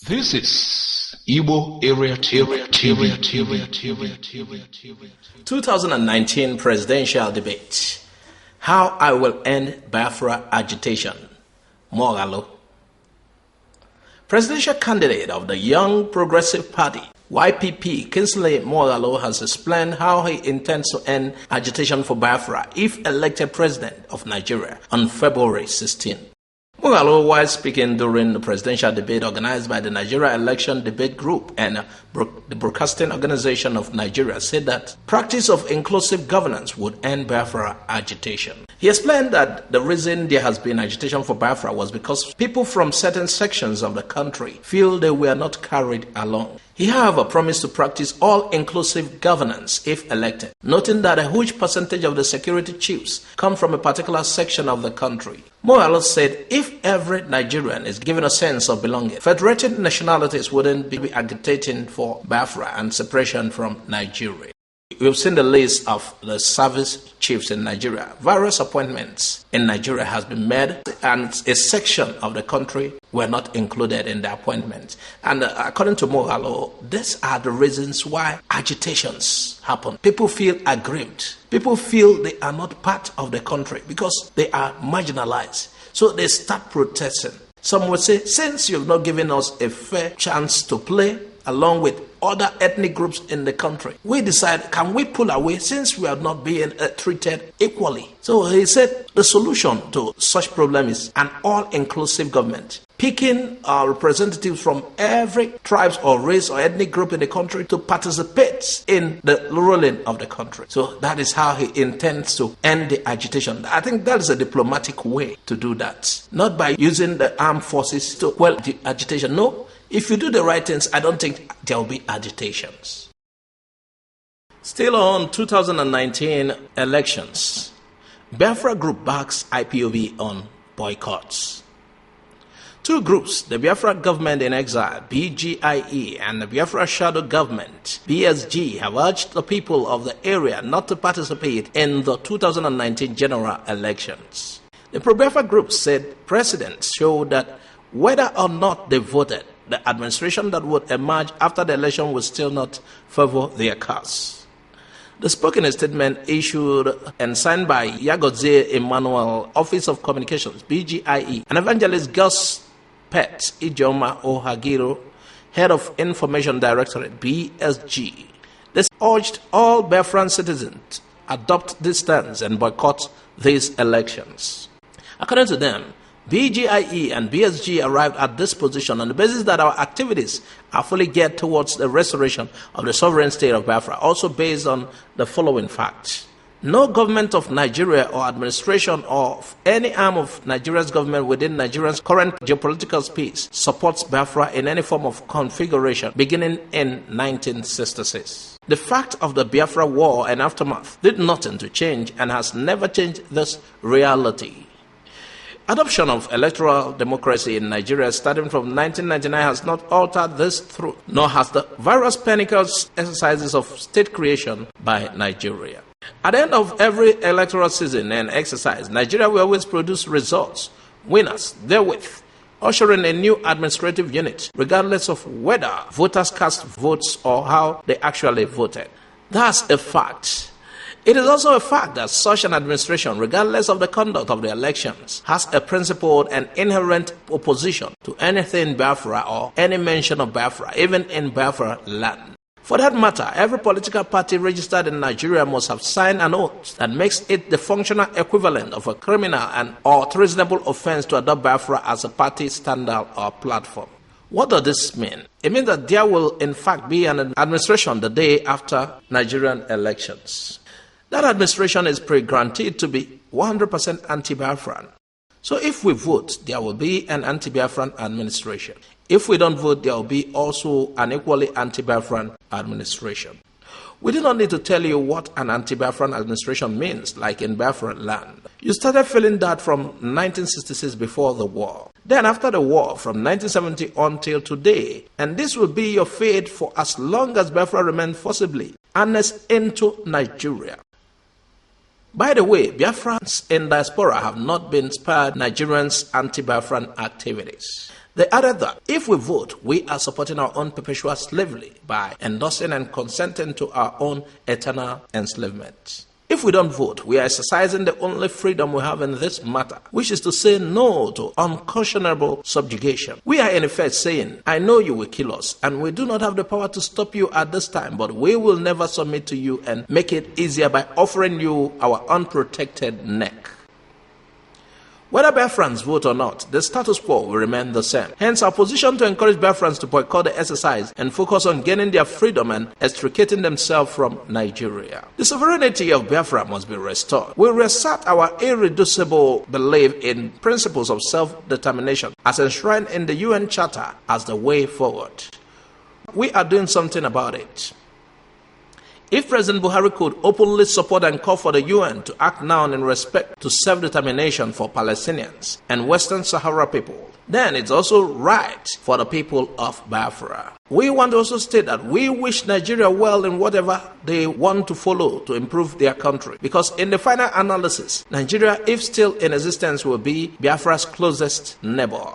This is Igbo Area 2019 presidential debate. How I will end Biafra agitation. Muoghalu. Presidential candidate of the Young Progressive Party, YPP, Kingsley Muoghalu, has explained how he intends to end agitation for Biafra if elected president of Nigeria on February 16. Muoghalu, while speaking during the presidential debate organized by the Nigeria Election Debate Group and the Broadcasting Organization of Nigeria, said that practice of inclusive governance would end Biafra agitation. He explained that the reason there has been agitation for Biafra was because people from certain sections of the country feel they were not carried along. He, however, promised to practice all-inclusive governance if elected, noting that a huge percentage of the security chiefs come from a particular section of the country. Muoghalu said if every Nigerian is given a sense of belonging, federated nationalities wouldn't be agitating for Biafra and separation from Nigeria. We've seen the list of the service chiefs in Nigeria. Various appointments in Nigeria has been made, and a section of the country were not included in the appointment. And according to Muoghalu, these are the reasons why agitations happen. People feel aggrieved. People feel they are not part of the country because they are marginalized. So they start protesting. Some would say, since you've not given us a fair chance to play along with other ethnic groups in the country, we decide, can we pull away since we are not being treated equally? So he said the solution to such problem is an all-inclusive government, picking representatives from every tribes or race or ethnic group in the country to participate in the ruling of the country. So that is how he intends to end the agitation. I think that is a diplomatic way to do that, not by using the armed forces to quell the agitation. No. If you do the right things, I don't think there will be agitations. Still on 2019 elections, Biafra group backs IPOB on boycotts. Two groups, the Biafra government in exile, BGIE, and the Biafra shadow government, BSG, have urged the people of the area not to participate in the 2019 general elections. The pro-Biafra group said precedents showed that whether or not they voted, the administration that would emerge after the election would still not favor their cause. The spoken statement issued and signed by Yagodze Emmanuel, Office of Communications, BGIE, and evangelist Gus Pet Ijoma Ohagiro, Head of Information Directorate, BSG. They urged all Biafran citizens to adopt this stance and boycott these elections. According to them, BGIE and BSG arrived at this position on the basis that our activities are fully geared towards the restoration of the sovereign state of Biafra, also based on the following facts. No government of Nigeria or administration of any arm of Nigeria's government within Nigeria's current geopolitical space supports Biafra in any form of configuration beginning in 1966. The fact of the Biafra war and aftermath did nothing to change and has never changed this reality. Adoption of electoral democracy in Nigeria starting from 1999 has not altered this truth, nor has the various pinnacle exercises of state creation by Nigeria. At the end of every electoral season and exercise, Nigeria will always produce results, winners, therewith ushering a new administrative unit, regardless of whether voters cast votes or how they actually voted. That's a fact. It is also a fact that such an administration, regardless of the conduct of the elections, has a principled and inherent opposition to anything Biafra or any mention of Biafra, even in Biafra land. For that matter, every political party registered in Nigeria must have signed an oath that makes it the functional equivalent of a criminal and or treasonable offense to adopt Biafra as a party standard or platform. What does this mean? It means that there will in fact be an administration the day after Nigerian elections. That administration is pre-guaranteed to be 100% anti-Biafran. So if we vote, there will be an anti-Biafran administration. If we don't vote, there will be also an equally anti-Biafran administration. We do not need to tell you what an anti-Biafran administration means, like in Biafran land. You started feeling that from 1966 before the war. Then after the war, from 1970 until today. And this will be your fate for as long as Biafra remains forcibly annexed into Nigeria. By the way, Biafrans in diaspora have not been spared Nigerians' anti-Biafran activities. They added that if we vote, we are supporting our own perpetual slavery by endorsing and consenting to our own eternal enslavement. If we don't vote, we are exercising the only freedom we have in this matter, which is to say no to unconscionable subjugation. We are in effect saying, I know you will kill us, and we do not have the power to stop you at this time, but we will never submit to you and make it easier by offering you our unprotected neck. Whether Biafrans vote or not, the status quo will remain the same. Hence, our position to encourage Biafrans to boycott the exercise and focus on gaining their freedom and extricating themselves from Nigeria. The sovereignty of Biafra must be restored. We reassert our irreducible belief in principles of self-determination as enshrined in the UN Charter as the way forward. We are doing something about it. If President Buhari could openly support and call for the UN to act now in respect to self-determination for Palestinians and Western Sahara people, then it's also right for the people of Biafra. We want to also state that we wish Nigeria well in whatever they want to follow to improve their country. Because in the final analysis, Nigeria, if still in existence, will be Biafra's closest neighbor.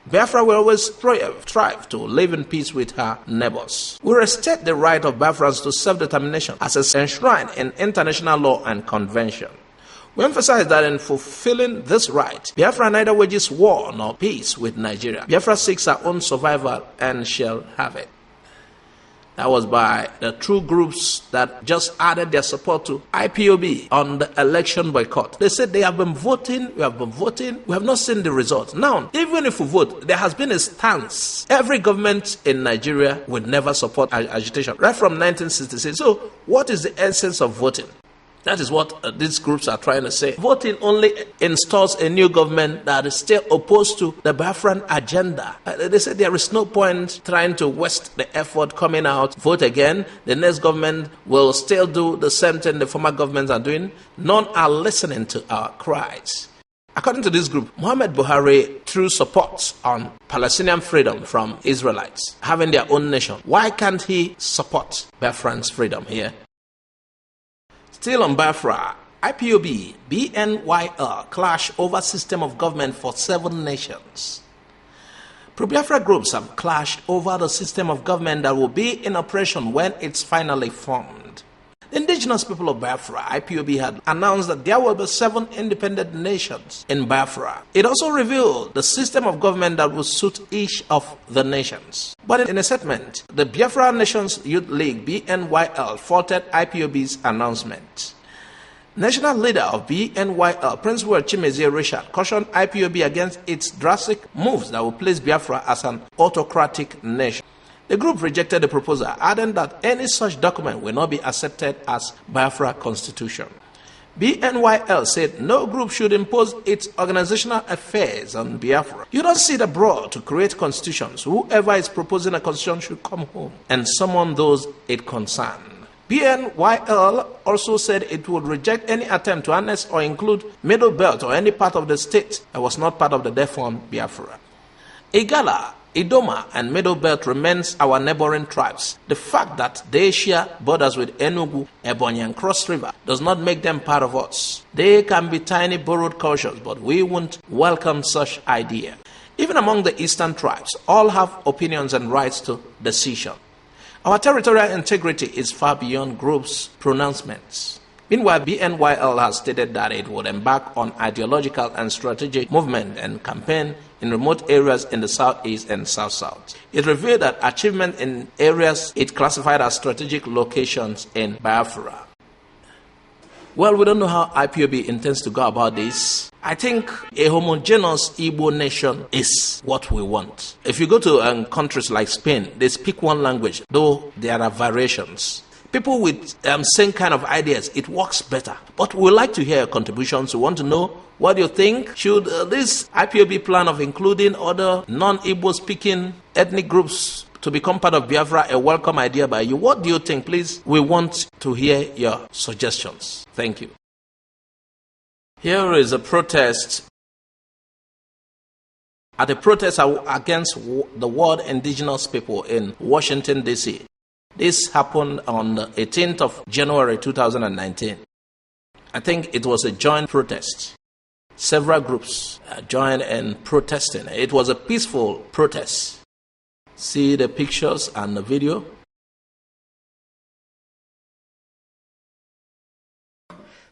Biafra will always strive to live in peace with her neighbors. We respect the right of Biafrans to self-determination as is enshrined in international law and convention. We emphasize that in fulfilling this right, Biafra neither wages war nor peace with Nigeria. Biafra seeks her own survival and shall have it. That was by the two groups that just added their support to IPOB on the election boycott. They said they have been voting, we have not seen the results. Now, even if we vote, there has been a stance. Every government in Nigeria would never support agitation, right from 1966. So, what is the essence of voting? That is what these groups are trying to say. Voting only installs a new government that is still opposed to the Biafran agenda. They say there is no point trying to waste the effort coming out, vote again. The next government will still do the same thing the former governments are doing. None are listening to our cries. According to this group, Muhammad Buhari threw support on Palestinian freedom from Israelites having their own nation. Why can't he support Biafran's freedom here? Still on Biafra, IPOB, BNYL clash over system of government for 7 nations. Pro-Biafra groups have clashed over the system of government that will be in operation when it's finally formed. The indigenous people of Biafra, IPOB, had announced that there will be 7 independent nations in Biafra. It also revealed the system of government that will suit each of the nations. But in a statement, the Biafra Nations Youth League, BNYL, faulted IPOB's announcement. National leader of BNYL, Principal Chimezie Richard, cautioned IPOB against its drastic moves that will place Biafra as an autocratic nation. The group rejected the proposal, adding that any such document will not be accepted as Biafra constitution. BNYL said no group should impose its organizational affairs on Biafra. You don't sit abroad to create constitutions. Whoever is proposing a constitution should come home and summon those it concerns. BNYL also said it would reject any attempt to annex or include Middle Belt or any part of the state that was not part of the deformed Biafra. Igala, Idoma, and Middle Belt remains our neighboring tribes. The fact that they share borders with Enugu, Ebonyi, and Cross River does not make them part of us. They can be tiny borrowed cultures, but we won't welcome such idea. Even among the eastern tribes, all have opinions and rights to decision. Our territorial integrity is far beyond groups' pronouncements. Meanwhile, BNYL has stated that it would embark on ideological and strategic movement and campaign in remote areas in the southeast and south-south. It revealed that achievement in areas it classified as strategic locations in Biafra. Well, we don't know how IPOB intends to go about this. I think a homogeneous Igbo nation is what we want. If you go to countries like Spain, they speak one language, though there are variations. People with same kind of ideas, it works better. But we like to hear your contributions. We want to know what you think. Should this IPOB plan of including other non-Igbo speaking ethnic groups to become part of Biafra a welcome idea by you? What do you think? Please, we want to hear your suggestions. Thank you. Here is a protest. At a protest against the World Indigenous People in Washington, D.C. This happened on the 18th of January 2019. I think it was a joint protest. several groups joined in protesting. It was a peaceful protest. See the pictures and the video.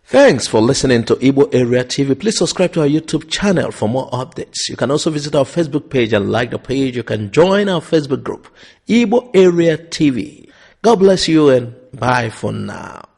Thanks for listening to Igbo Area TV. Please subscribe to our YouTube channel for more updates. You can also visit our Facebook page and like the page. You can join our Facebook group, Igbo Area TV. God bless you and bye for now.